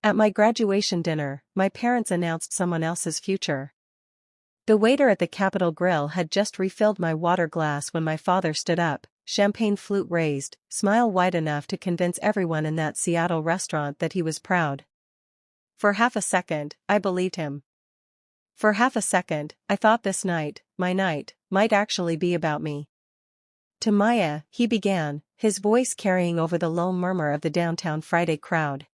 At my graduation dinner, my parents announced someone else's future. The waiter at the Capitol Grill had just refilled my water glass when my father stood up, champagne flute raised, smile wide enough to convince everyone in that Seattle restaurant that he was proud. For half a second, I believed him. For half a second, I thought this night, my night, might actually be about me. To Maya, he began, his voice carrying over the low murmur of the downtown Friday crowd.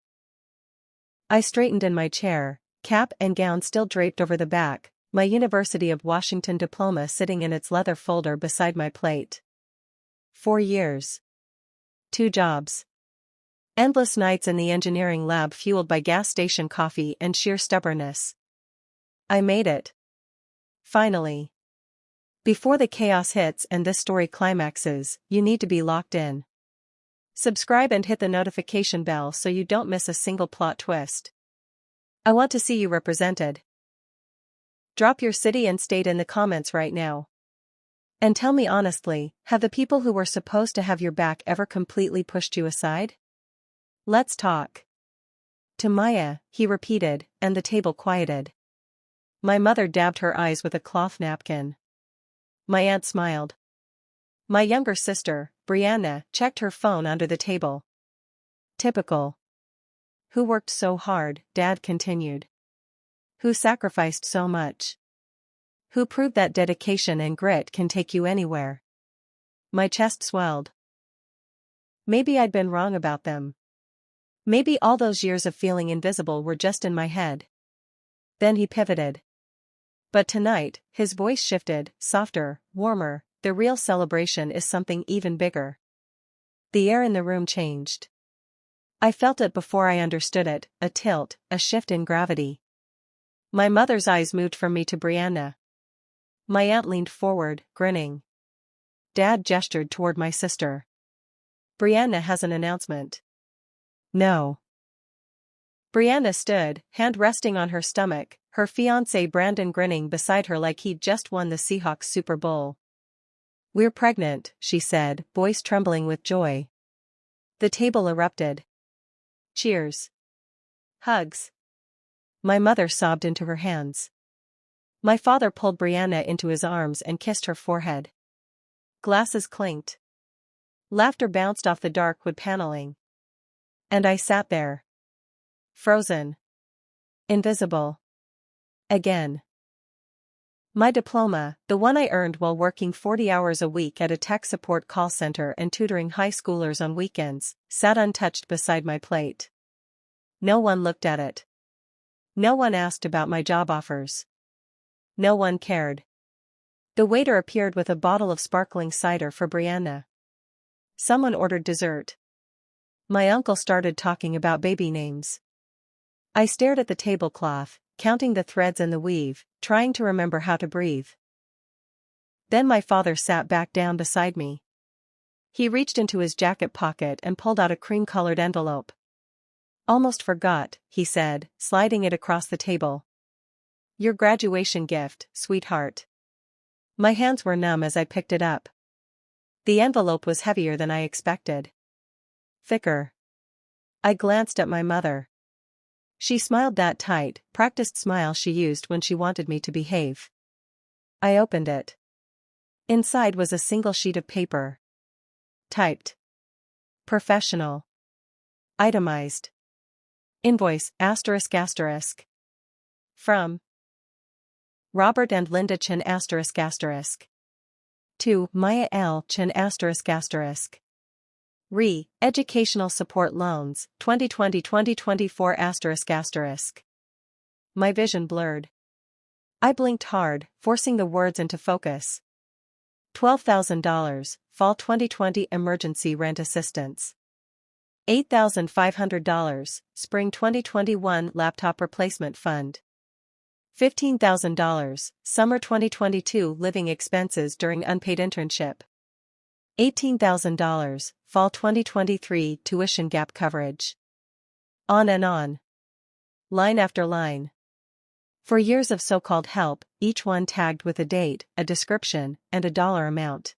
I straightened in my chair, cap and gown still draped over the back, my University of Washington diploma sitting in its leather folder beside my plate. 4 years. 2 jobs. Endless nights in the engineering lab fueled by gas station coffee and sheer stubbornness. I made it. Finally. Before the chaos hits and this story climaxes, you need to be locked in. Subscribe and hit the notification bell so you don't miss a single plot twist. I want to see you represented. Drop your city and state in the comments right now. And tell me honestly, have the people who were supposed to have your back ever completely pushed you aside? Let's talk. To Maya, he repeated, and the table quieted. My mother dabbed her eyes with a cloth napkin. My aunt smiled. My younger sister, Brianna, checked her phone under the table. Typical. Who worked so hard, Dad continued. Who sacrificed so much? Who proved that dedication and grit can take you anywhere? My chest swelled. Maybe I'd been wrong about them. Maybe all those years of feeling invisible were just in my head. Then he pivoted. But tonight, his voice shifted, softer, warmer. The real celebration is something even bigger. The air in the room changed. I felt it before I understood it, a tilt, a shift in gravity. My mother's eyes moved from me to Brianna. My aunt leaned forward, grinning. Dad gestured toward my sister. Brianna has an announcement. No. Brianna stood, hand resting on her stomach, her fiancé Brandon grinning beside her like he'd just won the Seahawks Super Bowl. We're pregnant, she said, voice trembling with joy. The table erupted. Cheers. Hugs. My mother sobbed into her hands. My father pulled Brianna into his arms and kissed her forehead. Glasses clinked. Laughter bounced off the dark wood paneling. And I sat there. Frozen. Invisible. Again. My diploma, the one I earned while working 40 hours a week at a tech support call center and tutoring high schoolers on weekends, sat untouched beside my plate. No one looked at it. No one asked about my job offers. No one cared. The waiter appeared with a bottle of sparkling cider for Brianna. Someone ordered dessert. My uncle started talking about baby names. I stared at the tablecloth, counting the threads in the weave, trying to remember how to breathe. Then my father sat back down beside me. He reached into his jacket pocket and pulled out a cream-colored envelope. Almost forgot, he said, sliding it across the table. Your graduation gift, sweetheart. My hands were numb as I picked it up. The envelope was heavier than I expected. Thicker. I glanced at my mother. She smiled that tight, practiced smile she used when she wanted me to behave. I opened it. Inside was a single sheet of paper. Typed. Professional. Itemized. Invoice, ***. From Robert and Linda Chin ***. To Maya L. Chin ***. Re. Educational Support Loans, 2020-2024 ***. My vision blurred. I blinked hard, forcing the words into focus. $12,000, Fall 2020 Emergency Rent Assistance. $8,500, Spring 2021 Laptop Replacement Fund. $15,000, Summer 2022 Living Expenses during Unpaid Internship. $18,000, Fall 2023 Tuition Gap Coverage. On and on. Line after line. For years of so-called help, each one tagged with a date, a description, and a dollar amount.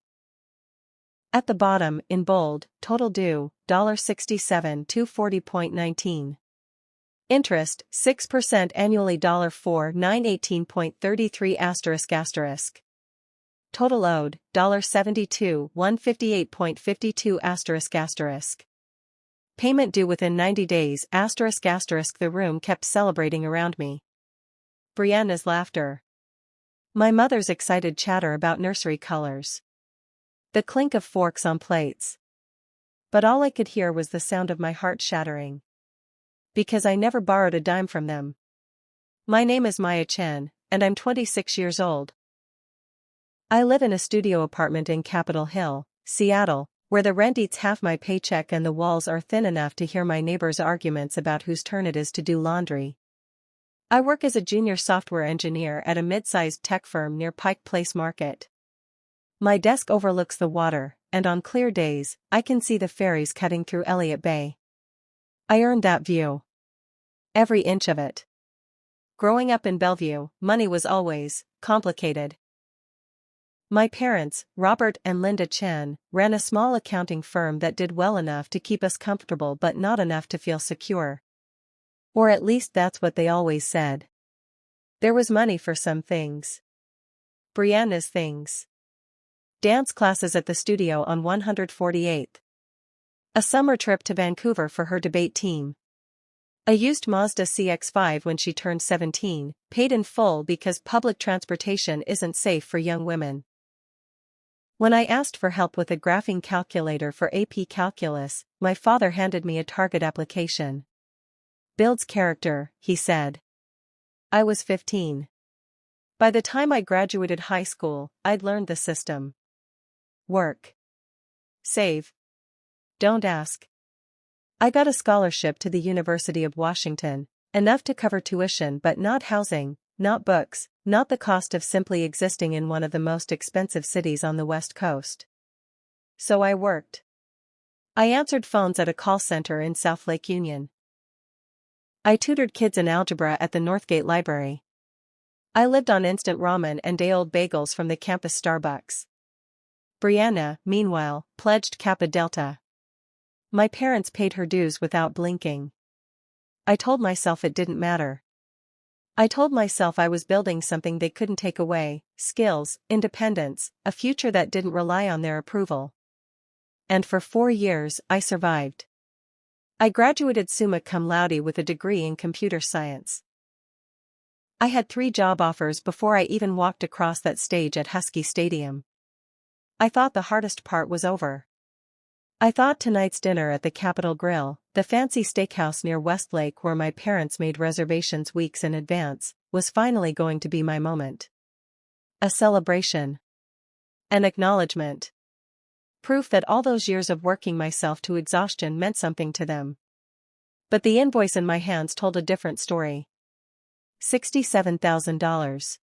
At the bottom, in bold, total due, $67,240.19. Interest, 6% annually $4,918.33***. Total owed, $72, $158.52***. Payment due within 90 days***. The room kept celebrating around me. Brianna's laughter. My mother's excited chatter about nursery colors. The clink of forks on plates. But all I could hear was the sound of my heart shattering. Because I never borrowed a dime from them. My name is Maya Chen, and I'm 26 years old. I live in a studio apartment in Capitol Hill, Seattle, where the rent eats half my paycheck and the walls are thin enough to hear my neighbors' arguments about whose turn it is to do laundry. I work as a junior software engineer at a mid-sized tech firm near Pike Place Market. My desk overlooks the water, and on clear days, I can see the ferries cutting through Elliott Bay. I earned that view. Every inch of it. Growing up in Bellevue, money was always complicated. My parents, Robert and Linda Chen, ran a small accounting firm that did well enough to keep us comfortable but not enough to feel secure. Or at least that's what they always said. There was money for some things. Brianna's things. Dance classes at the studio on 148th. A summer trip to Vancouver for her debate team. A used Mazda CX-5 when she turned 17, paid in full because public transportation isn't safe for young women. When I asked for help with a graphing calculator for AP Calculus, my father handed me a Target application. Builds character, he said. I was 15. By the time I graduated high school, I'd learned the system. Work. Save. Don't ask. I got a scholarship to the University of Washington, enough to cover tuition but not housing, not books, not the cost of simply existing in one of the most expensive cities on the West Coast. So I worked. I answered phones at a call center in South Lake Union. I tutored kids in algebra at the Northgate Library. I lived on instant ramen and day-old bagels from the campus Starbucks. Brianna, meanwhile, pledged Kappa Delta. My parents paid her dues without blinking. I told myself it didn't matter. I told myself I was building something they couldn't take away, skills, independence, a future that didn't rely on their approval. And for 4 years, I survived. I graduated summa cum laude with a degree in computer science. I had 3 job offers before I even walked across that stage at Husky Stadium. I thought the hardest part was over. I thought tonight's dinner at the Capitol Grill, the fancy steakhouse near Westlake where my parents made reservations weeks in advance, was finally going to be my moment. A celebration. An acknowledgement. Proof that all those years of working myself to exhaustion meant something to them. But the invoice in my hands told a different story. $67,000.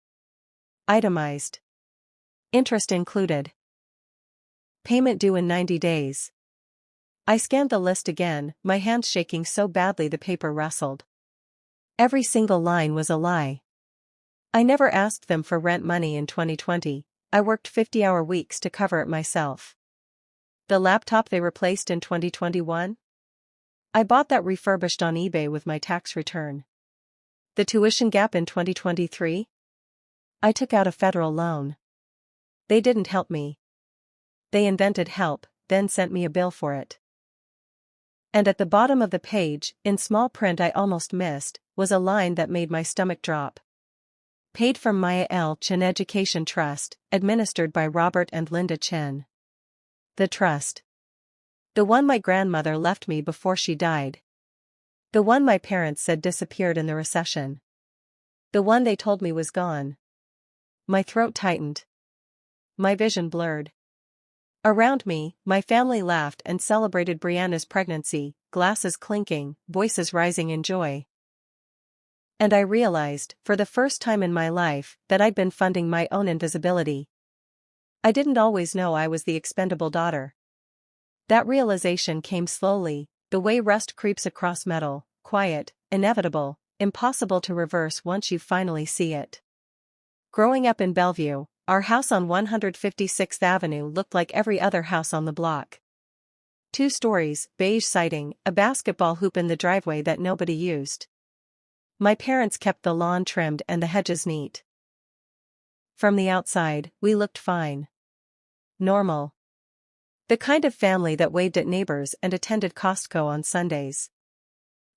Itemized. Interest included. Payment due in 90 days. I scanned the list again, my hands shaking so badly the paper rustled. Every single line was a lie. I never asked them for rent money in 2020, I worked 50-hour weeks to cover it myself. The laptop they replaced in 2021? I bought that refurbished on eBay with my tax return. The tuition gap in 2023? I took out a federal loan. They didn't help me. They invented help, then sent me a bill for it. And at the bottom of the page, in small print I almost missed, was a line that made my stomach drop. Paid from Maya L. Chen Education Trust, administered by Robert and Linda Chen. The trust. The one my grandmother left me before she died. The one my parents said disappeared in the recession. The one they told me was gone. My throat tightened. My vision blurred. Around me, my family laughed and celebrated Brianna's pregnancy, glasses clinking, voices rising in joy. And I realized, for the first time in my life, that I'd been funding my own invisibility. I didn't always know I was the expendable daughter. That realization came slowly, the way rust creeps across metal, quiet, inevitable, impossible to reverse once you finally see it. Growing up in Bellevue, our house on 156th Avenue looked like every other house on the block. 2 stories, beige siding, a basketball hoop in the driveway that nobody used. My parents kept the lawn trimmed and the hedges neat. From the outside, we looked fine. Normal. The kind of family that waved at neighbors and attended Costco on Sundays.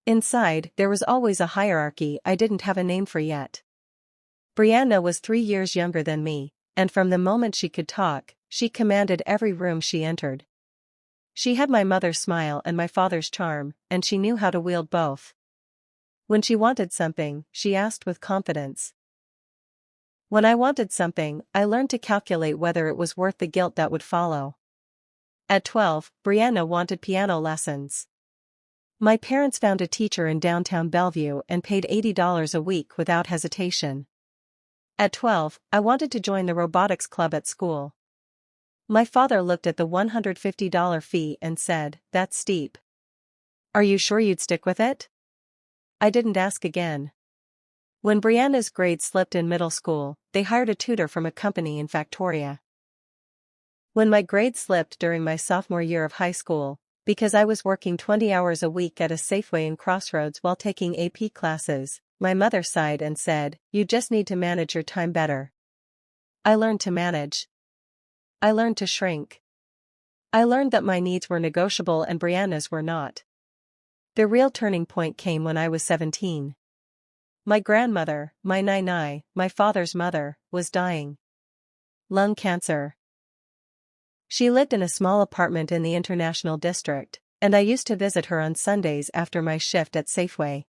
Inside, there was always a hierarchy I didn't have a name for yet. Brianna was 3 years younger than me, and from the moment she could talk, she commanded every room she entered. She had my mother's smile and my father's charm, and she knew how to wield both. When she wanted something, she asked with confidence. When I wanted something, I learned to calculate whether it was worth the guilt that would follow. At 12, Brianna wanted piano lessons. My parents found a teacher in downtown Bellevue and paid $80 a week without hesitation. At 12, I wanted to join the robotics club at school. My father looked at the $150 fee and said, "That's steep. Are you sure you'd stick with it?" I didn't ask again. When Brianna's grades slipped in middle school, they hired a tutor from a company in Factoria. When my grades slipped during my sophomore year of high school, because I was working 20 hours a week at a Safeway in Crossroads while taking AP classes, my mother sighed and said, "You just need to manage your time better." I learned to manage. I learned to shrink. I learned that my needs were negotiable and Brianna's were not. The real turning point came when I was 17. My grandmother, my nai-nai, my father's mother, was dying. Lung cancer. She lived in a small apartment in the International District, and I used to visit her on Sundays after my shift at Safeway.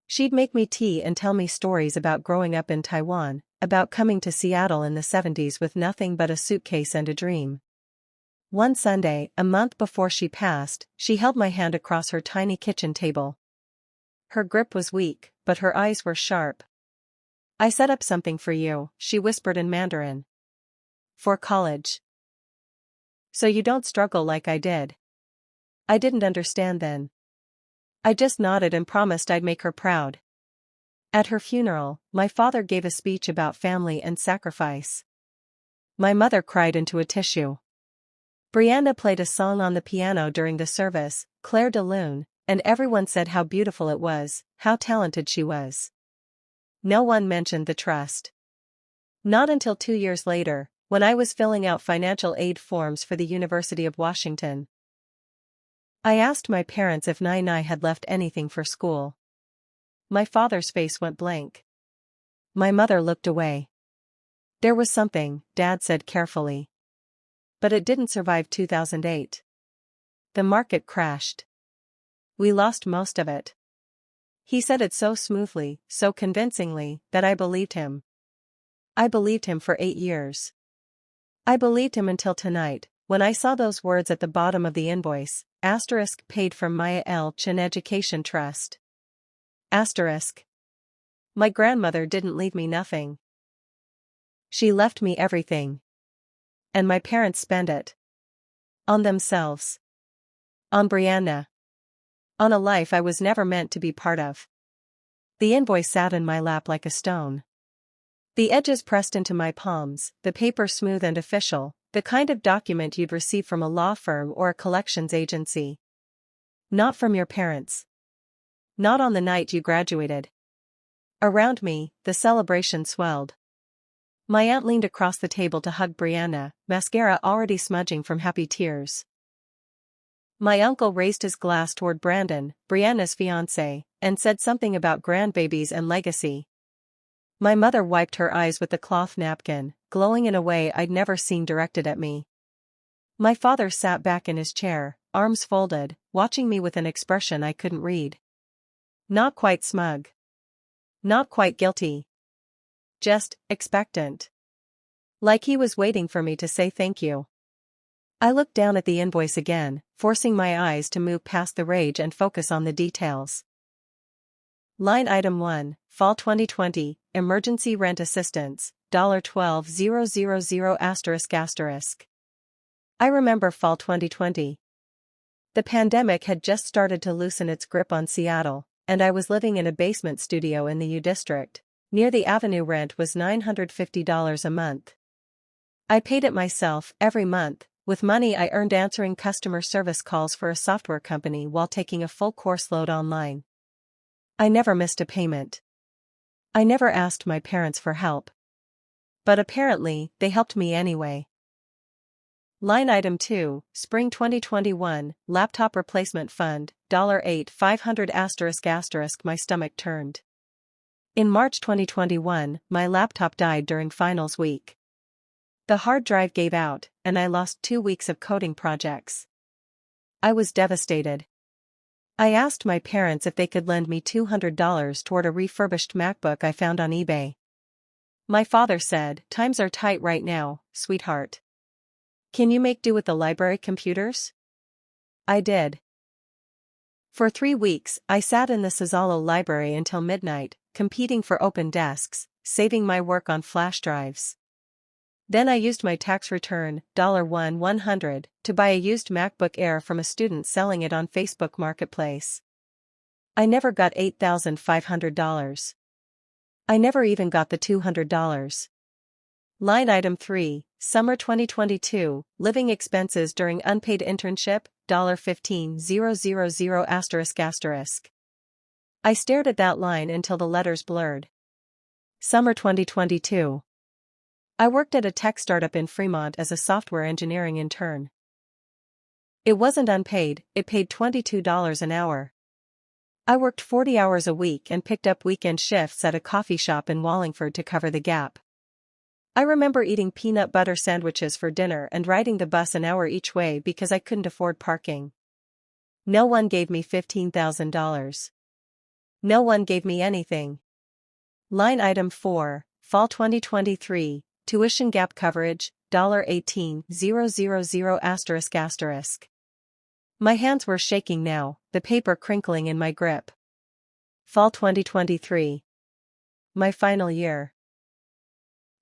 She'd make me tea and tell me stories about growing up in Taiwan, about coming to Seattle in the 70s with nothing but a suitcase and a dream. One Sunday, a month before she passed, she held my hand across her tiny kitchen table. Her grip was weak, but her eyes were sharp. "I set up something for you," she whispered in Mandarin. "For college. So you don't struggle like I did." I didn't understand then. I just nodded and promised I'd make her proud. At her funeral, my father gave a speech about family and sacrifice. My mother cried into a tissue. Brianna played a song on the piano during the service, Claire de Lune, and everyone said how beautiful it was, how talented she was. No one mentioned the trust. Not until 2 years later, when I was filling out financial aid forms for the University of Washington. I asked my parents if Nai had left anything for school. My father's face went blank. My mother looked away. "There was something," Dad said carefully. "But it didn't survive 2008. The market crashed. We lost most of it." He said it so smoothly, so convincingly, that I believed him. I believed him for 8 years. I believed him until tonight, when I saw those words at the bottom of the invoice, * paid from Maya L. Chin Education Trust. *. My grandmother didn't leave me nothing. She left me everything. And my parents spent it. On themselves. On Brianna. On a life I was never meant to be part of. The invoice sat in my lap like a stone. The edges pressed into my palms, the paper smooth and official, the kind of document you'd receive from a law firm or a collections agency. Not from your parents. Not on the night you graduated. Around me, the celebration swelled. My aunt leaned across the table to hug Brianna, mascara already smudging from happy tears. My uncle raised his glass toward Brandon, Brianna's fiancé, and said something about grandbabies and legacy. My mother wiped her eyes with the cloth napkin, glowing in a way I'd never seen directed at me. My father sat back in his chair, arms folded, watching me with an expression I couldn't read. Not quite smug. Not quite guilty. Just expectant. Like he was waiting for me to say thank you. I looked down at the invoice again, forcing my eyes to move past the rage and focus on the details. Line item 1, Fall 2020, Emergency Rent Assistance, $12,000 ***. I remember fall 2020. The pandemic had just started to loosen its grip on Seattle, and I was living in a basement studio in the U District. Near the avenue. Rent was $950 a month. I paid it myself every month, with money I earned answering customer service calls for a software company while taking a full course load online. I never missed a payment. I never asked my parents for help. But apparently, they helped me anyway. Line item 2, Spring 2021, Laptop Replacement Fund, $8,500**. My stomach turned. In March 2021, my laptop died during finals week. The hard drive gave out, and I lost 2 weeks of coding projects. I was devastated. I asked my parents if they could lend me $200 toward a refurbished MacBook I found on eBay. My father said, "Times are tight right now, sweetheart. Can you make do with the library computers?" I did. For 3 weeks, I sat in the Sasalo library until midnight, competing for open desks, saving my work on flash drives. Then I used my tax return, $100, to buy a used MacBook Air from a student selling it on Facebook Marketplace. I never got $8,500. I never even got the $200. Line item 3, Summer 2022, Living Expenses During Unpaid Internship, $15,000**. I stared at that line until the letters blurred. Summer 2022. I worked at a tech startup in Fremont as a software engineering intern. It wasn't unpaid, it paid $22 an hour. I worked 40 hours a week and picked up weekend shifts at a coffee shop in Wallingford to cover the gap. I remember eating peanut butter sandwiches for dinner and riding the bus an hour each way because I couldn't afford parking. No one gave me $15,000. No one gave me anything. Line item 4, Fall 2023, Tuition Gap Coverage, $18,000**. My hands were shaking now, the paper crinkling in my grip. Fall 2023. My final year.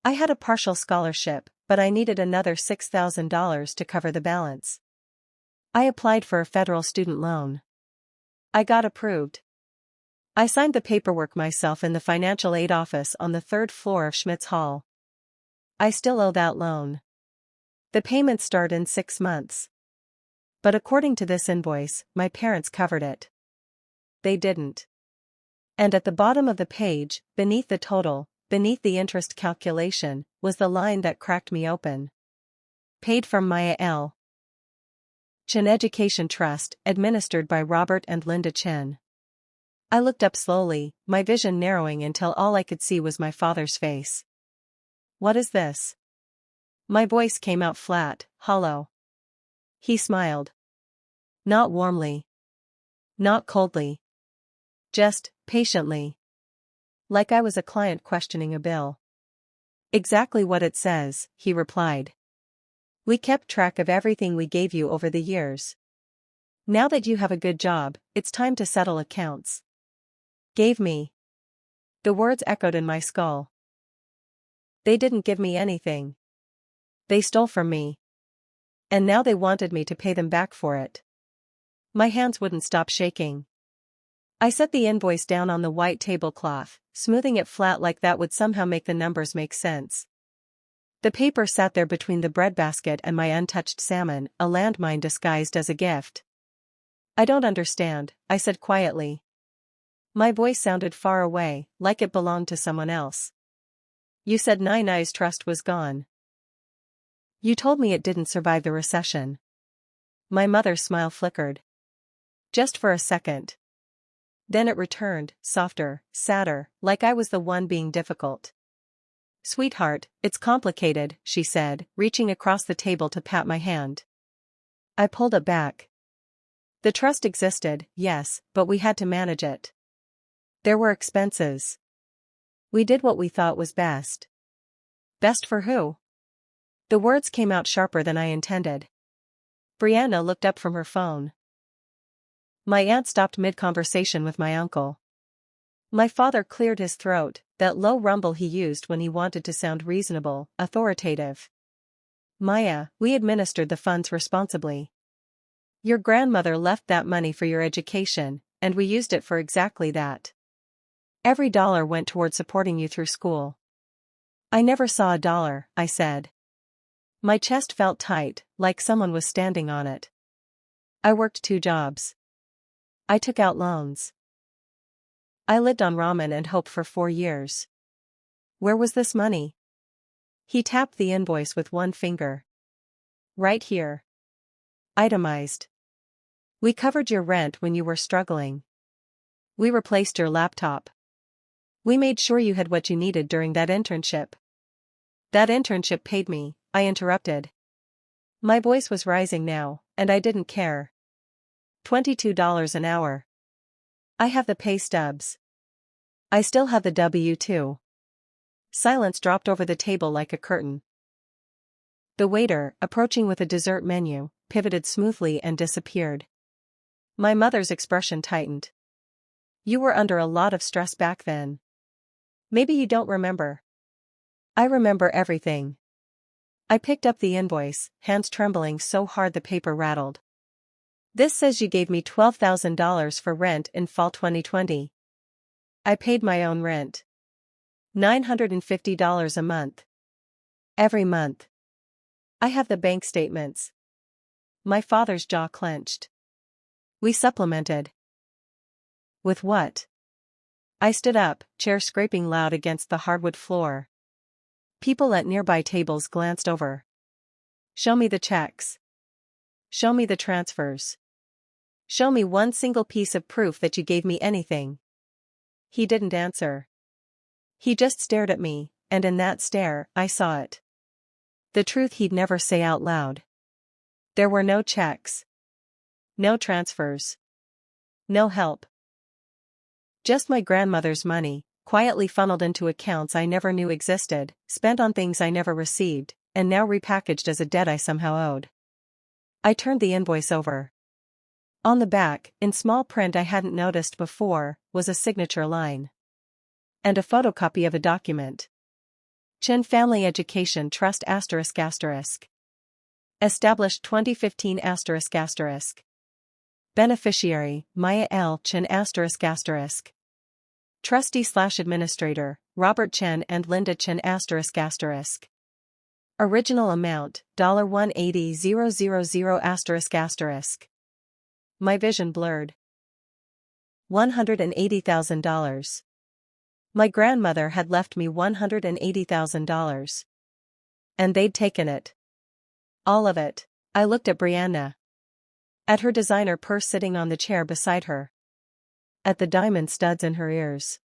I had a partial scholarship, but I needed another $6,000 to cover the balance. I applied for a federal student loan. I got approved. I signed the paperwork myself in the financial aid office on the 3rd floor of Schmitz Hall. I still owe that loan. The payments start in 6 months. But according to this invoice, my parents covered it. They didn't. And at the bottom of the page, beneath the total, beneath the interest calculation, was the line that cracked me open. Paid from Maya L. Chen Education Trust, administered by Robert and Linda Chen. I looked up slowly, my vision narrowing until all I could see was my father's face. "What is this?" My voice came out flat, hollow. He smiled. Not warmly. Not coldly. Just, patiently. Like I was a client questioning a bill. "Exactly what it says," he replied. "We kept track of everything we gave you over the years. Now that you have a good job, it's time to settle accounts." Gave me. The words echoed in my skull. They didn't give me anything. They stole from me. And now they wanted me to pay them back for it. My hands wouldn't stop shaking. I set the invoice down on the white tablecloth, smoothing it flat like that would somehow make the numbers make sense. The paper sat there between the breadbasket and my untouched salmon, a landmine disguised as a gift. "I don't understand," I said quietly. My voice sounded far away, like it belonged to someone else. "You said Nine Eyes Trust was gone. You told me it didn't survive the recession." My mother's smile flickered. Just for a second. Then it returned, softer, sadder, like I was the one being difficult. "Sweetheart, it's complicated," she said, reaching across the table to pat my hand. I pulled it back. The trust existed, yes, but we had to manage it. There were expenses. We did what we thought was best. Best for who? The words came out sharper than I intended. Brianna looked up from her phone. My aunt stopped mid-conversation with my uncle. My father cleared his throat, that low rumble he used when he wanted to sound reasonable, authoritative. "Maya, we administered the funds responsibly. Your grandmother left that money for your education, and we used it for exactly that. Every dollar went toward supporting you through school." "I never saw a dollar," I said. My chest felt tight, like someone was standing on it. "I worked 2 jobs. I took out loans. I lived on ramen and hope for 4 years. Where was this money? He tapped the invoice with one finger. Right here. Itemized. We covered your rent when you were struggling. We replaced your laptop. We made sure you had what you needed during that internship. That internship paid me, I interrupted. My voice was rising now, and I didn't care. $22 an hour. I have the pay stubs. I still have the W-2. Silence dropped over the table like a curtain. The waiter, approaching with a dessert menu, pivoted smoothly and disappeared. My mother's expression tightened. You were under a lot of stress back then. Maybe you don't remember. I remember everything. I picked up the invoice, hands trembling so hard the paper rattled. This says you gave me $12,000 for rent in fall 2020. I paid my own rent. $950 a month. Every month. I have the bank statements. My father's jaw clenched. We supplemented. With what? I stood up, chair scraping loud against the hardwood floor. People at nearby tables glanced over. Show me the checks. Show me the transfers. Show me one single piece of proof that you gave me anything. He didn't answer. He just stared at me, and in that stare, I saw it. The truth he'd never say out loud. There were no checks. No transfers. No help. Just my grandmother's money, quietly funneled into accounts I never knew existed, spent on things I never received, and now repackaged as a debt I somehow owed. I turned the invoice over. On the back, in small print I hadn't noticed before, was a signature line. And a photocopy of a document. Chin Family Education Trust ***. Established 2015 ***. Beneficiary, Maya L. Chin ***. Trustee/Administrator, Robert Chen and Linda Chen ***. Original amount, $180,000 ***. My vision blurred. $180,000. My grandmother had left me $180,000. And they'd taken it. All of it. I looked at Brianna. At her designer purse sitting on the chair beside her. At the diamond studs in her ears.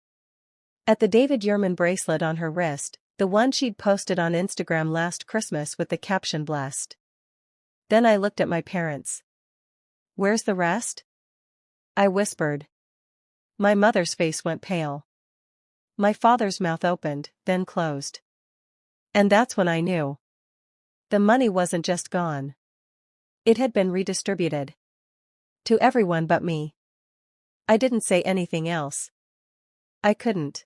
At the David Yurman bracelet on her wrist, the one she'd posted on Instagram last Christmas with the caption blessed. Then I looked at my parents. Where's the rest? I whispered. My mother's face went pale. My father's mouth opened, then closed. And that's when I knew. The money wasn't just gone. It had been redistributed. To everyone but me. I didn't say anything else. I couldn't.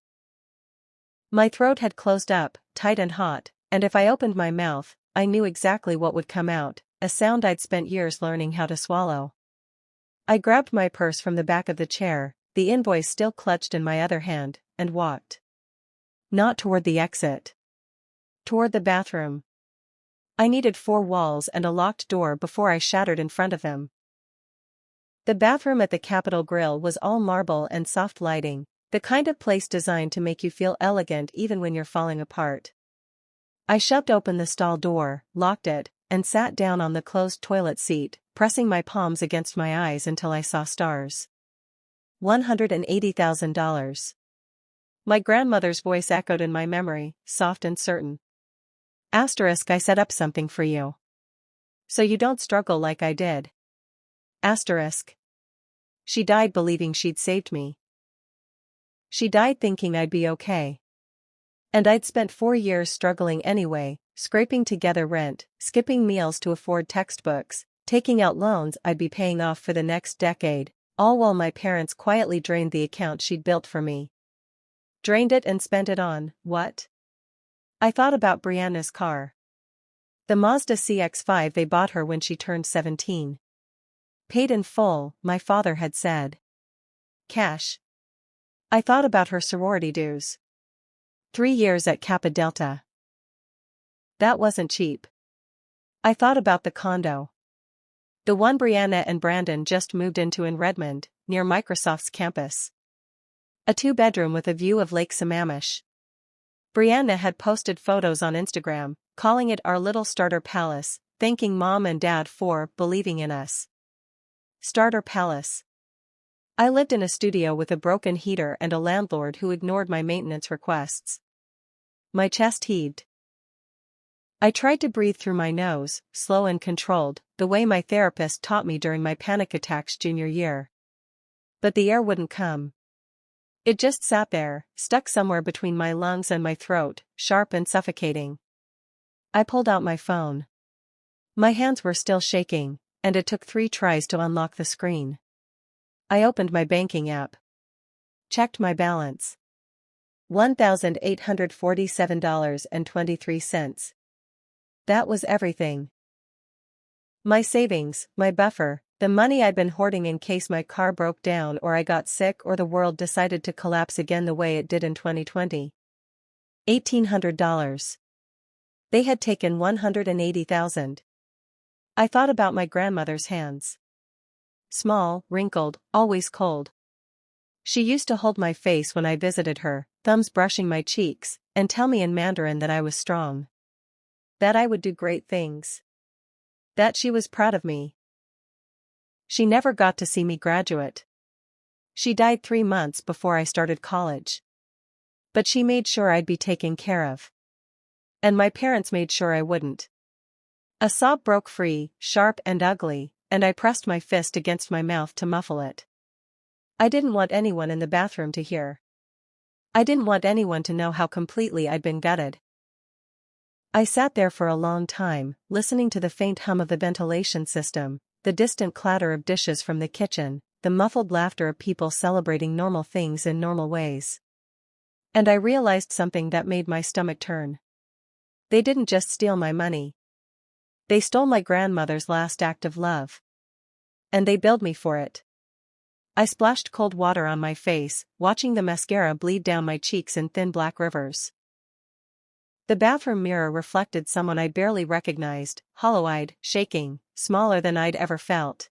My throat had closed up, tight and hot, and if I opened my mouth, I knew exactly what would come out, a sound I'd spent years learning how to swallow. I grabbed my purse from the back of the chair, the invoice still clutched in my other hand, and walked. Not toward the exit. Toward the bathroom. I needed 4 walls and a locked door before I shattered in front of them. The bathroom at the Capitol Grill was all marble and soft lighting, the kind of place designed to make you feel elegant even when you're falling apart. I shoved open the stall door, locked it, and sat down on the closed toilet seat, pressing my palms against my eyes until I saw stars. $180,000. My grandmother's voice echoed in my memory, soft and certain. ***, I set up something for you. So you don't struggle like I did. ***. She died believing she'd saved me. She died thinking I'd be okay. And I'd spent 4 years struggling anyway, scraping together rent, skipping meals to afford textbooks, taking out loans I'd be paying off for the next decade, all while my parents quietly drained the account she'd built for me. Drained it and spent it on, what? I thought about Brianna's car. The Mazda CX-5 they bought her when she turned 17. Paid in full, my father had said. Cash. I thought about her sorority dues. 3 years at Kappa Delta. That wasn't cheap. I thought about the condo. The one Brianna and Brandon just moved into in Redmond, near Microsoft's campus. A two-bedroom with a view of Lake Sammamish. Brianna had posted photos on Instagram, calling it our little starter palace, thanking mom and dad for believing in us. Starter palace. I lived in a studio with a broken heater and a landlord who ignored my maintenance requests. My chest heaved. I tried to breathe through my nose, slow and controlled, the way my therapist taught me during my panic attacks junior year. But the air wouldn't come. It just sat there, stuck somewhere between my lungs and my throat, sharp and suffocating. I pulled out my phone. My hands were still shaking, and it took 3 tries to unlock the screen. I opened my banking app. Checked my balance. $1,847.23. That was everything. My savings, my buffer, the money I'd been hoarding in case my car broke down or I got sick or the world decided to collapse again the way it did in 2020. $1,800. They had taken $180,000. I thought about my grandmother's hands. Small, wrinkled, always cold. She used to hold my face when I visited her, thumbs brushing my cheeks, and tell me in Mandarin that I was strong. That I would do great things. That she was proud of me. She never got to see me graduate. She died 3 months before I started college. But she made sure I'd be taken care of. And my parents made sure I wouldn't. A sob broke free, sharp and ugly, and I pressed my fist against my mouth to muffle it. I didn't want anyone in the bathroom to hear. I didn't want anyone to know how completely I'd been gutted. I sat there for a long time, listening to the faint hum of the ventilation system, the distant clatter of dishes from the kitchen, the muffled laughter of people celebrating normal things in normal ways. And I realized something that made my stomach turn. They didn't just steal my money. They stole my grandmother's last act of love. And they billed me for it. I splashed cold water on my face, watching the mascara bleed down my cheeks in thin black rivers. The bathroom mirror reflected someone I barely recognized, hollow-eyed, shaking, smaller than I'd ever felt.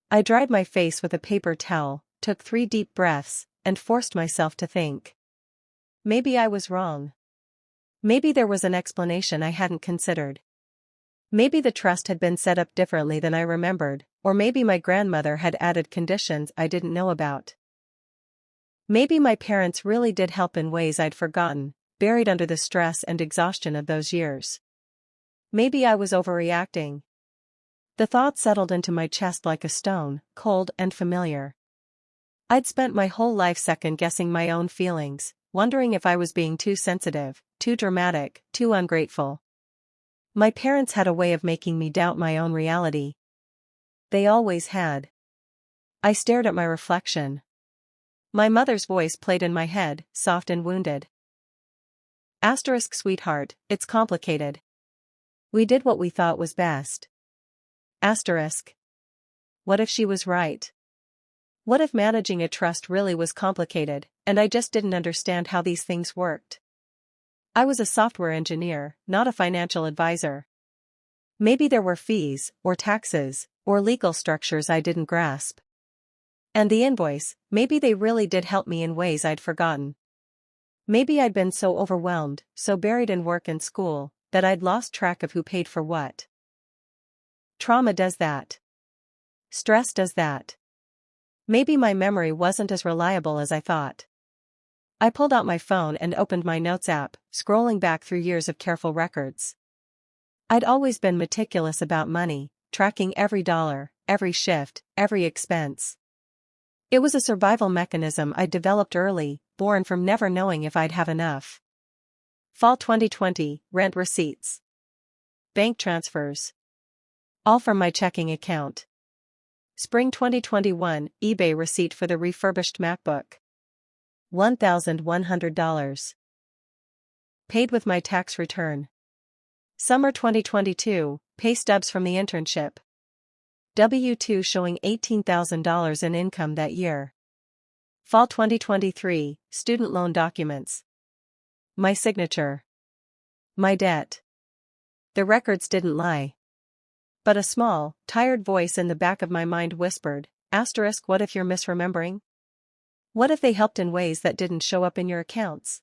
I dried my face with a paper towel, took 3 deep breaths, and forced myself to think. Maybe I was wrong. Maybe there was an explanation I hadn't considered. Maybe the trust had been set up differently than I remembered, or maybe my grandmother had added conditions I didn't know about. Maybe my parents really did help in ways I'd forgotten, buried under the stress and exhaustion of those years. Maybe I was overreacting. The thought settled into my chest like a stone, cold and familiar. I'd spent my whole life second-guessing my own feelings, wondering if I was being too sensitive, too dramatic, too ungrateful. My parents had a way of making me doubt my own reality. They always had. I stared at my reflection. My mother's voice played in my head, soft and wounded. Asterisk sweetheart, it's complicated. We did what we thought was best. Asterisk. What if she was right? What if managing a trust really was complicated, and I just didn't understand how these things worked? I was a software engineer, not a financial advisor. Maybe there were fees, or taxes, or legal structures I didn't grasp. And the invoice, maybe they really did help me in ways I'd forgotten. Maybe I'd been so overwhelmed, so buried in work and school, that I'd lost track of who paid for what. Trauma does that. Stress does that. Maybe my memory wasn't as reliable as I thought. I pulled out my phone and opened my notes app, scrolling back through years of careful records. I'd always been meticulous about money, tracking every dollar, every shift, every expense. It was a survival mechanism I'd developed early, born from never knowing if I'd have enough. Fall 2020, rent receipts. Bank transfers. All from my checking account. Spring 2021, eBay receipt for the refurbished MacBook. $1,100. Paid with my tax return. Summer 2022, pay stubs from the internship. W-2 showing $18,000 in income that year. Fall 2023, student loan documents. My signature. My debt. The records didn't lie. But a small, tired voice in the back of my mind whispered, asterisk, what if you're misremembering? What if they helped in ways that didn't show up in your accounts?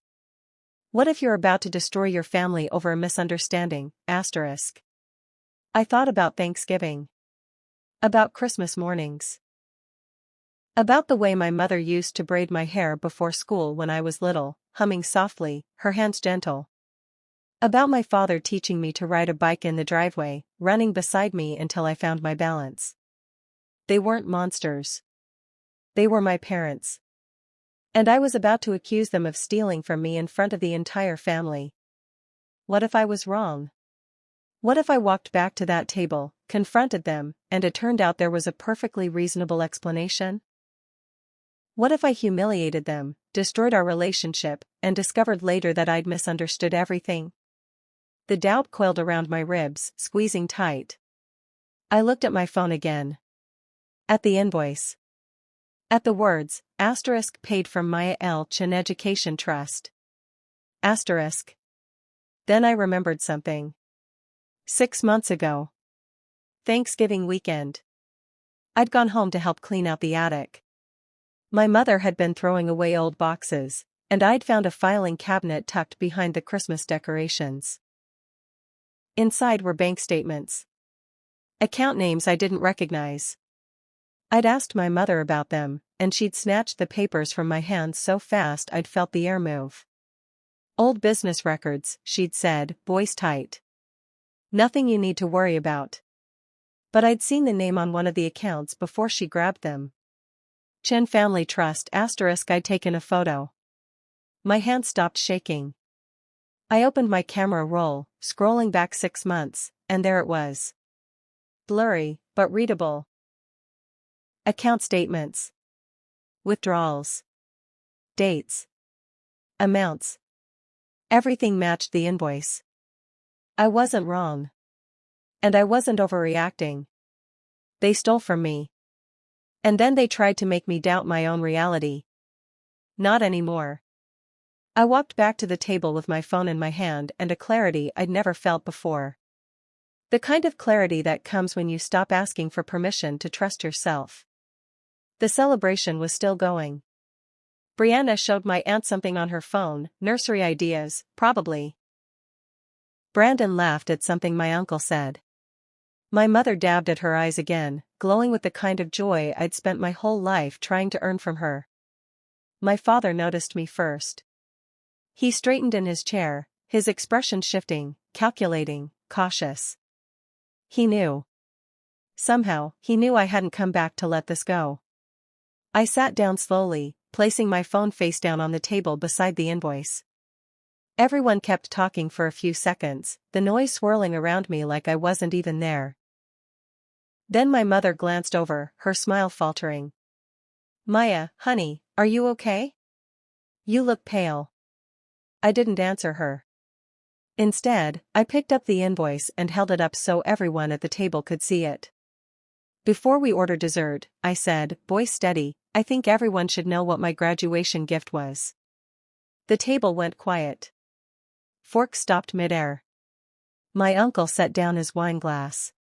What if you're about to destroy your family over a misunderstanding? Asterisk. I thought about Thanksgiving. About Christmas mornings. About the way my mother used to braid my hair before school when I was little, humming softly, her hands gentle. About my father teaching me to ride a bike in the driveway, running beside me until I found my balance. They weren't monsters. They were my parents. And I was about to accuse them of stealing from me in front of the entire family. What if I was wrong? What if I walked back to that table, confronted them, and it turned out there was a perfectly reasonable explanation? What if I humiliated them, destroyed our relationship, and discovered later that I'd misunderstood everything? The doubt coiled around my ribs, squeezing tight. I looked at my phone again. At the invoice. At the words, asterisk paid from Maya L. Chin Education Trust. Asterisk. Then I remembered something. 6 months ago. Thanksgiving weekend. I'd gone home to help clean out the attic. My mother had been throwing away old boxes, and I'd found a filing cabinet tucked behind the Christmas decorations. Inside were bank statements. Account names I didn't recognize. I'd asked my mother about them, and she'd snatched the papers from my hands so fast I'd felt the air move. Old business records, she'd said, voice tight. Nothing you need to worry about. But I'd seen the name on one of the accounts before she grabbed them. Chen Family Trust asterisk. I'd taken a photo. My hand stopped shaking. I opened my camera roll, scrolling back 6 months, and there it was. Blurry, but readable. Account statements. Withdrawals. Dates. Amounts. Everything matched the invoice. I wasn't wrong. And I wasn't overreacting. They stole from me. And then they tried to make me doubt my own reality. Not anymore. I walked back to the table with my phone in my hand and a clarity I'd never felt before. The kind of clarity that comes when you stop asking for permission to trust yourself. The celebration was still going. Brianna showed my aunt something on her phone, nursery ideas, probably. Brandon laughed at something my uncle said. My mother dabbed at her eyes again, glowing with the kind of joy I'd spent my whole life trying to earn from her. My father noticed me first. He straightened in his chair, his expression shifting, calculating, cautious. He knew. Somehow, he knew I hadn't come back to let this go. I sat down slowly, placing my phone face down on the table beside the invoice. Everyone kept talking for a few seconds, the noise swirling around me like I wasn't even there. Then my mother glanced over, her smile faltering. Maya, honey, are you okay? You look pale. I didn't answer her. Instead, I picked up the invoice and held it up so everyone at the table could see it. Before we order dessert, I said, voice steady, I think everyone should know what my graduation gift was. The table went quiet. Forks stopped midair. My uncle set down his wine glass.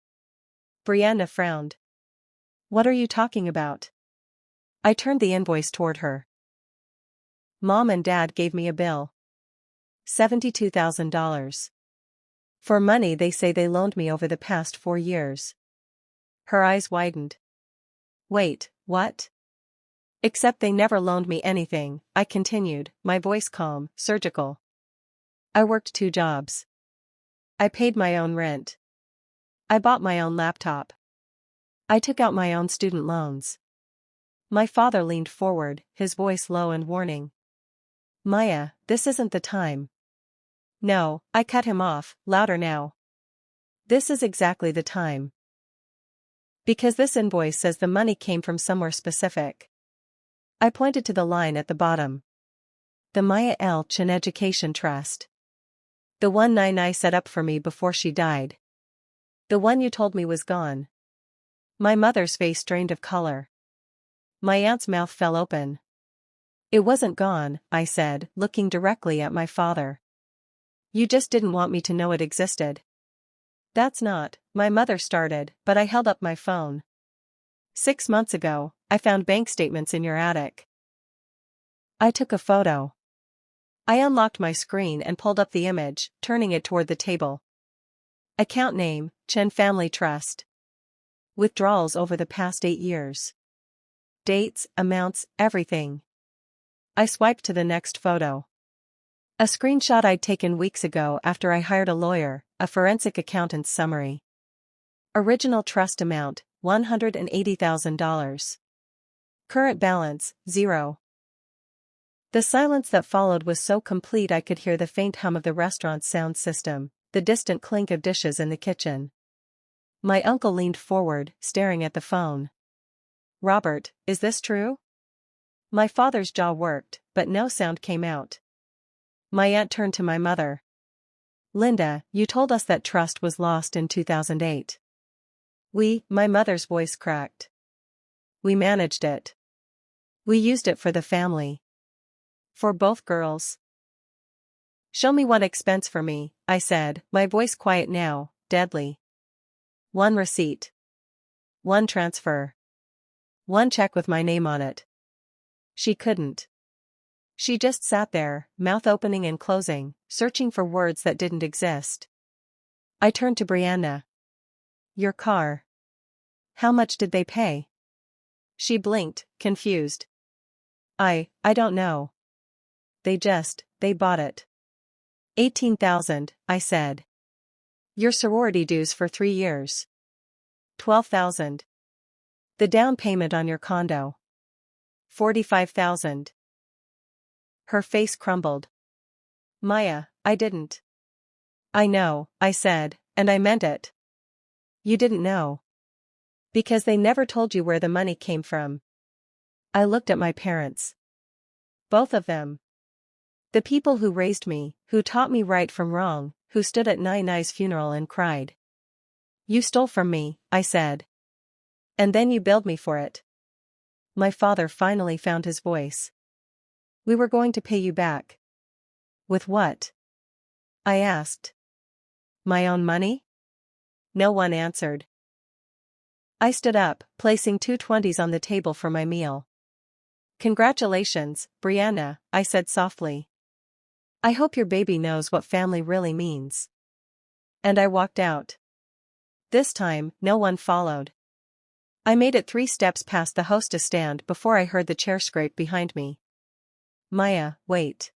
Brianna frowned. What are you talking about? I turned the invoice toward her. Mom and Dad gave me a bill. $72,000. For money they say they loaned me over the past 4 years. Her eyes widened. Wait, what? Except they never loaned me anything, I continued, my voice calm, surgical. I worked 2 jobs. I paid my own rent. I bought my own laptop. I took out my own student loans. My father leaned forward, his voice low and warning. Maya, this isn't the time. No, I cut him off, louder now. This is exactly the time. Because this invoice says the money came from somewhere specific. I pointed to the line at the bottom. The Maya L. Chin Education Trust. The one Nai set up for me before she died. The one you told me was gone. My mother's face drained of color. My aunt's mouth fell open. It wasn't gone, I said, looking directly at my father. You just didn't want me to know it existed. That's not, my mother started, but I held up my phone. 6 months ago, I found bank statements in your attic. I took a photo. I unlocked my screen and pulled up the image, turning it toward the table. Account name, Chen Family Trust. Withdrawals over the past 8 years. Dates, amounts, everything. I swiped to the next photo. A screenshot I'd taken weeks ago after I hired a lawyer, a forensic accountant's summary. Original trust amount, $180,000. Current balance, 0. The silence that followed was so complete I could hear the faint hum of the restaurant's sound system, the distant clink of dishes in the kitchen. My uncle leaned forward, staring at the phone. "Robert, is this true?" My father's jaw worked, but no sound came out. My aunt turned to my mother. "Linda, you told us that trust was lost in 2008. My mother's voice cracked. "We managed it. We used it for the family. For both girls." "Show me one expense for me," I said, my voice quiet now, deadly. "One receipt. One transfer. One check with my name on it." She couldn't. She just sat there, mouth opening and closing, searching for words that didn't exist. I turned to Brianna. "Your car. How much did they pay?" She blinked, confused. I don't know. They bought it." 18,000, I said. "Your sorority dues for 3 years. 12,000. The down payment on your condo. 45,000. Her face crumbled. "Maya, I didn't." "I know," I said, "and I meant it." "You didn't know. Because they never told you where the money came from." I looked at my parents. Both of them. The people who raised me, who taught me right from wrong, who stood at Nai's funeral and cried. "You stole from me," I said. "And then you billed me for it." My father finally found his voice. "We were going to pay you back." "With what?" I asked. "My own money?" No one answered. I stood up, placing 2 20s on the table for my meal. "Congratulations, Brianna," I said softly. "I hope your baby knows what family really means." And I walked out. This time, no one followed. I made it 3 steps past the hostess stand before I heard the chair scrape behind me. "Maya, wait."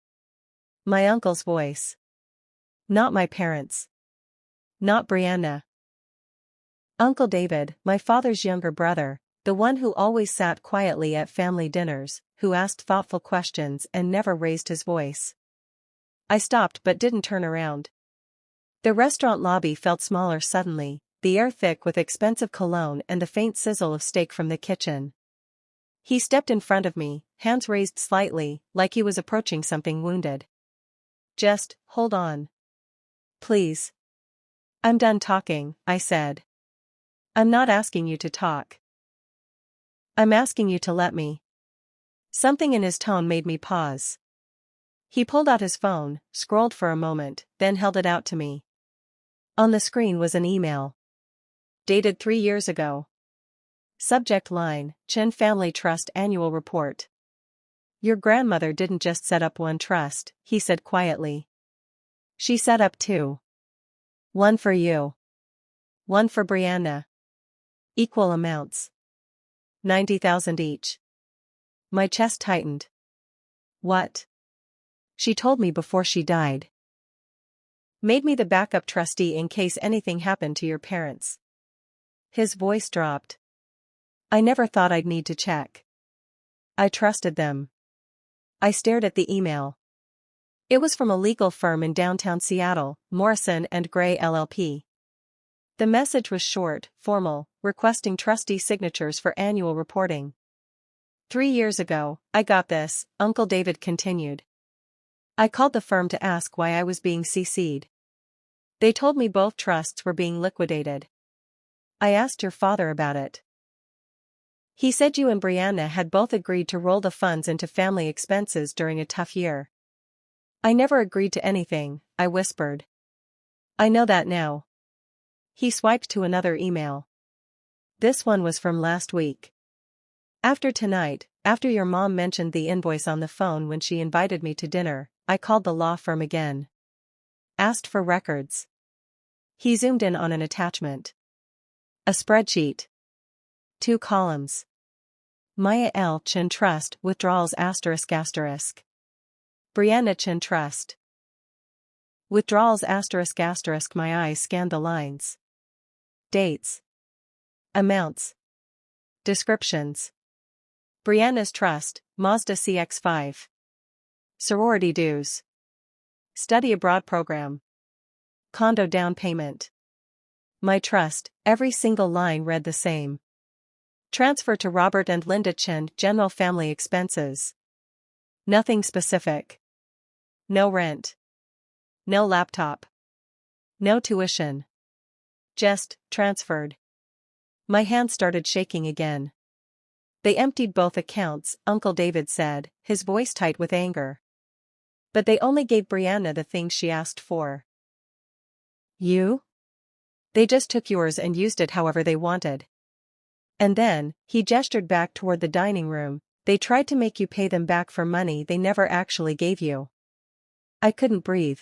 My uncle's voice. Not my parents'. Not Brianna. Uncle David, my father's younger brother, the one who always sat quietly at family dinners, who asked thoughtful questions and never raised his voice. I stopped but didn't turn around. The restaurant lobby felt smaller suddenly, the air thick with expensive cologne and the faint sizzle of steak from the kitchen. He stepped in front of me, hands raised slightly, like he was approaching something wounded. "Just, hold on. Please." "I'm done talking," I said. "I'm not asking you to talk. I'm asking you to let me." Something in his tone made me pause. He pulled out his phone, scrolled for a moment, then held it out to me. On the screen was an email. Dated 3 years ago. Subject line, Chen Family Trust Annual Report. "Your grandmother didn't just set up one trust," he said quietly. "She set up 2. One for you. One for Brianna. Equal amounts. 90,000 each." My chest tightened. "What?" "She told me before she died. Made me the backup trustee in case anything happened to your parents." His voice dropped. "I never thought I'd need to check. I trusted them." I stared at the email. It was from a legal firm in downtown Seattle, Morrison & Gray LLP. The message was short, formal, requesting trustee signatures for annual reporting. 3 years ago, I got this," Uncle David continued. "I called the firm to ask why I was being CC'd. They told me both trusts were being liquidated. I asked your father about it. He said you and Brianna had both agreed to roll the funds into family expenses during a tough year." "I never agreed to anything," I whispered. "I know that now." He swiped to another email. This one was from last week. After tonight, after your mom mentioned the invoice on the phone when she invited me to dinner, I called the law firm again. Asked for records. He zoomed in on an attachment. A spreadsheet. 2 columns. Maya L. Chin Trust withdrawals ***. Brianna Chin Trust. Withdrawals ***. My eyes scanned the lines. Dates. Amounts. Descriptions. Brianna's Trust, Mazda CX-5. Sorority dues. Study abroad program. Condo down payment. My trust, every single line read the same. Transfer to Robert and Linda Chin, general family expenses. Nothing specific. No rent. No laptop. No tuition. Just, transferred. My hands started shaking again. They emptied both accounts, Uncle David said, his voice tight with anger. But they only gave Brianna the things she asked for. You? They just took yours and used it however they wanted. And then, he gestured back toward the dining room, they tried to make you pay them back for money they never actually gave you. I couldn't breathe.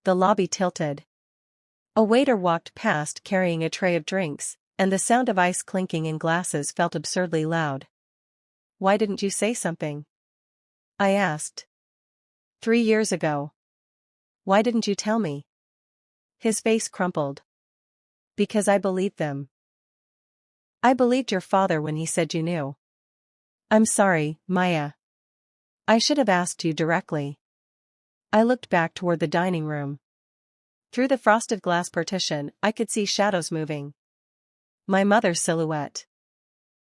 The lobby tilted. A waiter walked past carrying a tray of drinks, and the sound of ice clinking in glasses felt absurdly loud. Why didn't you say something? I asked. 3 years ago. Why didn't you tell me? His face crumpled. Because I believed them. I believed your father when he said you knew. I'm sorry, Maya. I should have asked you directly. I looked back toward the dining room. Through the frosted glass partition, I could see shadows moving. My mother's silhouette.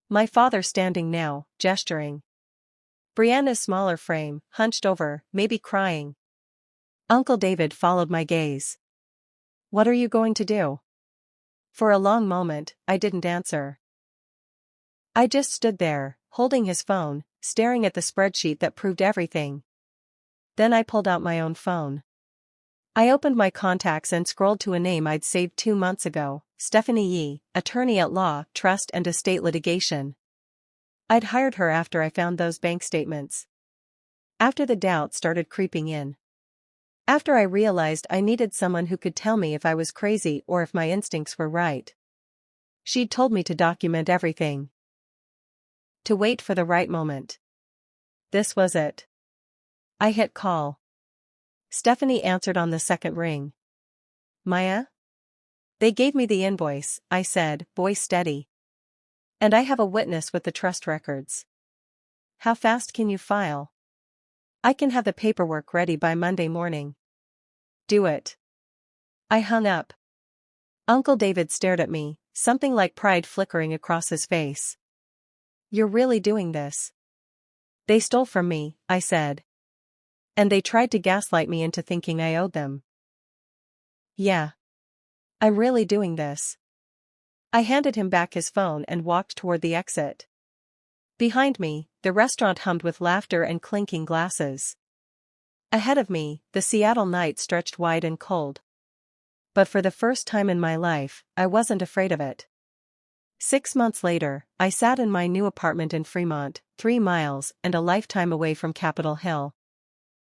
My father standing now, gesturing. Brianna's smaller frame, hunched over, maybe crying. Uncle David followed my gaze. What are you going to do? For a long moment, I didn't answer. I just stood there, holding his phone, staring at the spreadsheet that proved everything. Then I pulled out my own phone. I opened my contacts and scrolled to a name I'd saved 2 months ago, Stephanie Yee, attorney at law, trust and estate litigation. I'd hired her after I found those bank statements. After the doubt started creeping in. After I realized I needed someone who could tell me if I was crazy or if my instincts were right. She'd told me to document everything. To wait for the right moment. This was it. I hit call. Stephanie answered on the second ring. Maya? They gave me the invoice, I said, voice steady. And I have a witness with the trust records. How fast can you file? I can have the paperwork ready by Monday morning. Do it. I hung up. Uncle David stared at me, something like pride flickering across his face. You're really doing this? They stole from me, I said. And they tried to gaslight me into thinking I owed them. Yeah. I'm really doing this. I handed him back his phone and walked toward the exit. Behind me, the restaurant hummed with laughter and clinking glasses. Ahead of me, the Seattle night stretched wide and cold. But for the first time in my life, I wasn't afraid of it. 6 months later, I sat in my new apartment in Fremont, 3 miles and a lifetime away from Capitol Hill.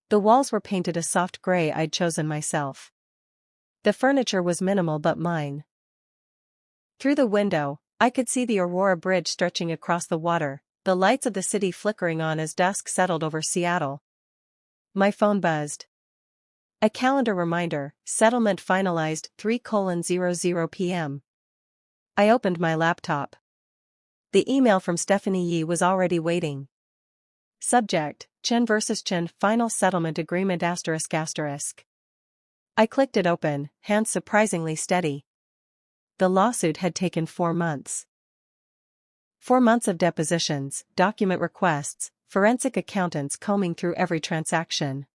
The walls were painted a soft gray I'd chosen myself. The furniture was minimal but mine. Through the window, I could see the Aurora Bridge stretching across the water, the lights of the city flickering on as dusk settled over Seattle. My phone buzzed. A calendar reminder, settlement finalized 3:00 p.m. I opened my laptop. The email from Stephanie Yee was already waiting. Subject, Chin vs. Chin Final Settlement Agreement ***. I clicked it open, hands surprisingly steady. The lawsuit had taken 4 months. 4 months of depositions, document requests, forensic accountants combing through every transaction.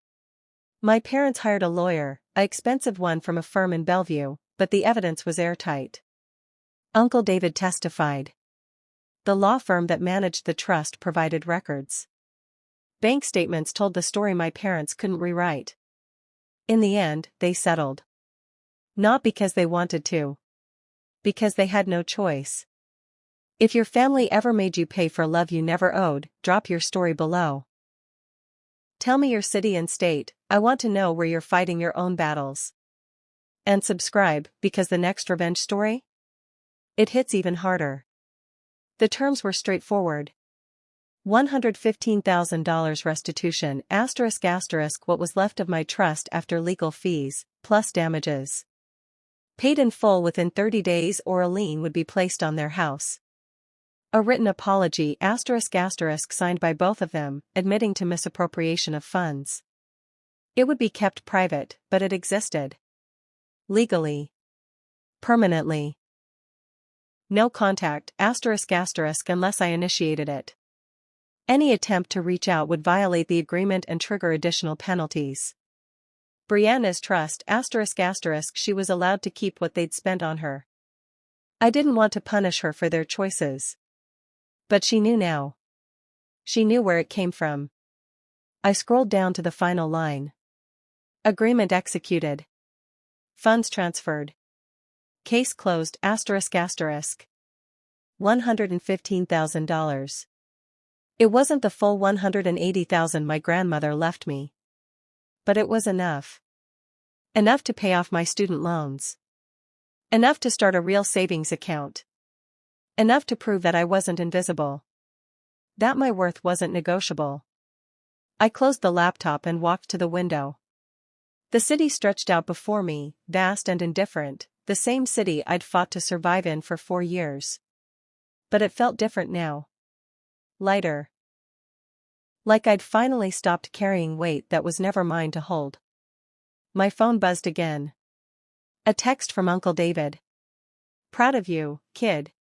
My parents hired a lawyer, an expensive one from a firm in Bellevue, but the evidence was airtight. Uncle David testified. The law firm that managed the trust provided records. Bank statements told the story my parents couldn't rewrite. In the end, they settled. Not because they wanted to. Because they had no choice. If your family ever made you pay for love you never owed, drop your story below. Tell me your city and state, I want to know where you're fighting your own battles. And subscribe, because the next revenge story? It hits even harder. The terms were straightforward. $115,000 restitution *** what was left of my trust after legal fees, plus damages. Paid in full within 30 days or a lien would be placed on their house. A written apology ** signed by both of them, admitting to misappropriation of funds. It would be kept private, but it existed. Legally. Permanently. No contact *** unless I initiated it. Any attempt to reach out would violate the agreement and trigger additional penalties. Brianna's trust ** she was allowed to keep what they'd spent on her. I didn't want to punish her for their choices. But she knew now. She knew where it came from. I scrolled down to the final line. Agreement executed. Funds transferred. Case closed ***. $115,000. It wasn't the full $180,000 my grandmother left me. But it was enough. Enough to pay off my student loans. Enough to start a real savings account. Enough to prove that I wasn't invisible. That my worth wasn't negotiable. I closed the laptop and walked to the window. The city stretched out before me, vast and indifferent, the same city I'd fought to survive in for 4 years. But it felt different now. Lighter. Like I'd finally stopped carrying weight that was never mine to hold. My phone buzzed again. A text from Uncle David. Proud of you, kid.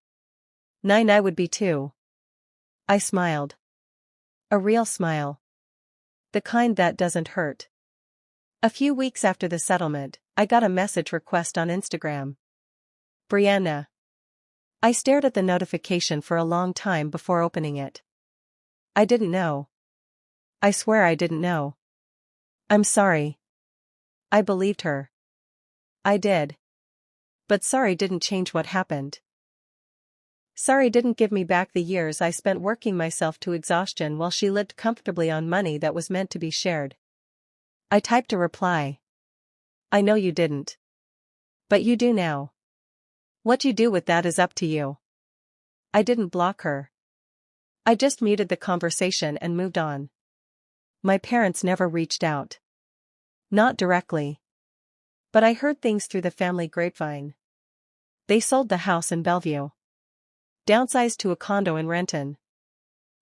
9 I would be too. I smiled. A real smile. The kind that doesn't hurt. A few weeks after the settlement, I got a message request on Instagram. Brianna. I stared at the notification for a long time before opening it. I didn't know. I swear I didn't know. I'm sorry. I believed her. I did. But sorry didn't change what happened. Sorry didn't give me back the years I spent working myself to exhaustion while she lived comfortably on money that was meant to be shared. I typed a reply. I know you didn't. But you do now. What you do with that is up to you. I didn't block her. I just muted the conversation and moved on. My parents never reached out. Not directly. But I heard things through the family grapevine. They sold the house in Bellevue. Downsized to a condo in Renton.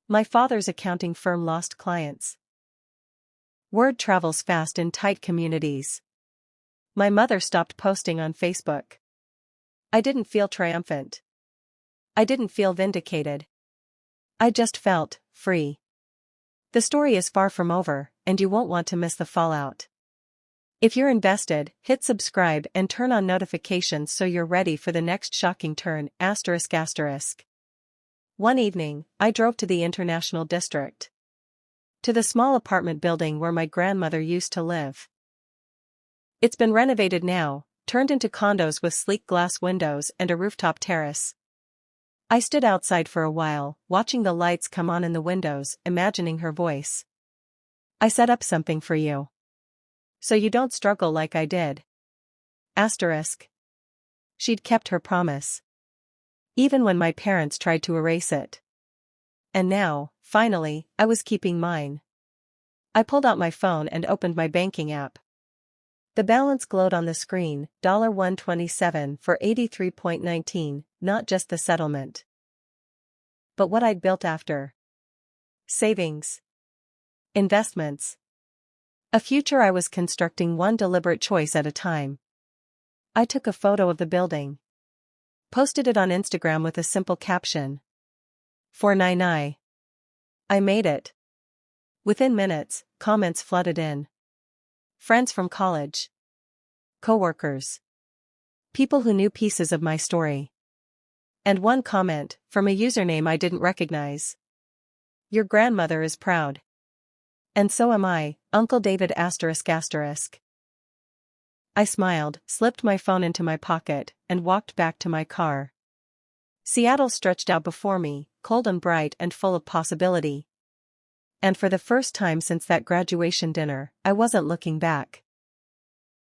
My father's accounting firm lost clients. Word travels fast in tight communities. My mother stopped posting on Facebook. I didn't feel triumphant. I didn't feel vindicated. I just felt free. The story is far from over, and you won't want to miss the fallout. If you're invested, hit subscribe and turn on notifications so you're ready for the next shocking turn ***. One evening, I drove to the International District. To the small apartment building where my grandmother used to live. It's been renovated now, turned into condos with sleek glass windows and a rooftop terrace. I stood outside for a while, watching the lights come on in the windows, imagining her voice. I set up something for you. So you don't struggle like I did. **. She'd kept her promise. Even when my parents tried to erase it. And now, finally, I was keeping mine. I pulled out my phone and opened my banking app. The balance glowed on the screen, $127 for 83.19, not just the settlement. But what I'd built after. Savings. Investments. A future I was constructing one deliberate choice at a time. I took a photo of the building. Posted it on Instagram with a simple caption. For 9i. I made it. Within minutes, comments flooded in. Friends from college. Coworkers. People who knew pieces of my story. And one comment, from a username I didn't recognize. Your grandmother is proud. And so am I, Uncle David ***. I smiled, slipped my phone into my pocket, and walked back to my car. Seattle stretched out before me, cold and bright and full of possibility. And for the first time since that graduation dinner, I wasn't looking back.